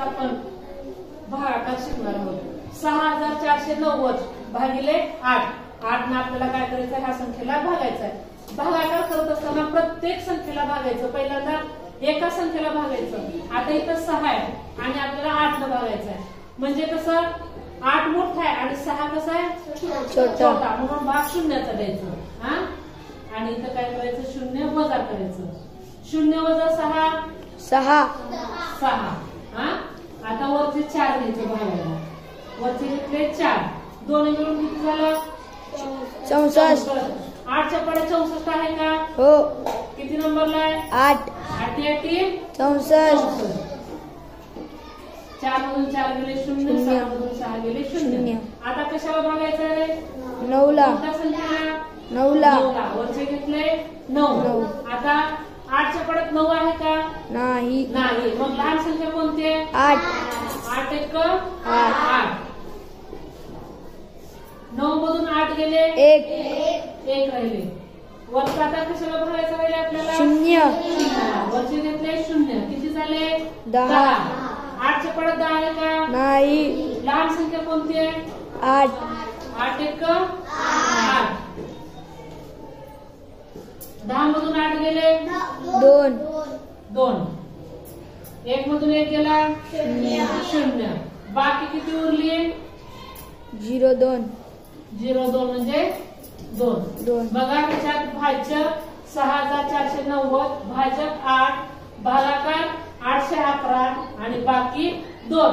आपण भागाकार शिकणार आहोत. 6490 भागिले 8. 8 ने आपल्याला काय करायचं, ह्या संख्येला भागायचं आहे. भागाकार करत असताना प्रत्येक संख्येला भागायचं. पहिल्यांदा एका संख्येला भागायचं. आता इथं 6 आहे आणि आपल्याला 8 ने भागायचं आहे. म्हणजे कसं 8 मोठा आहे आणि 6 कसा आहे छोटा, म्हणून भाग शून्याचा द्यायचं. हा, आणि इथं काय करायचं, शून्य वजा करायचं. 0 वजा 6 हा. आता वरचे 4 घ्यायचं भागायला. वरचे घेतले 4, 2 मिळून किती झालं 64. 8च्या पुढे 64 आहे का? हो. किती नंबरला आहे? 8. 8 64. 4 मधून 4 गेले 0, 6 मधून 6 गेले 0. आता कशाला भागायचं आहे? 9 ला. कोणत्या संख्येला? 9 ला. वरचे घेतले 9. आता 8च्या पडत 9 आहे का? नाही. मग लहान संख्या कोणती आहे? 8. 8 एक 8. 9 मधून 8 गेले 1 राहिले. वरचा आता कशाला भरायचं राहिले आपल्याला? 0. वरचे घेतले 0. किती झाले? 10. 8च्या पडत 10 आहे का? नाही. लहान संख्या कोणती आहे? 8. 8 एक 8. 10 मधून 8 गेले 2. 1 मधून 1 गेला 0. बाकी किती उरली? 02. 02 म्हणजे 2. बघा त्याच्यात भाज्य 6490, भाजक 8, भागाकार 811 आणि बाकी 2.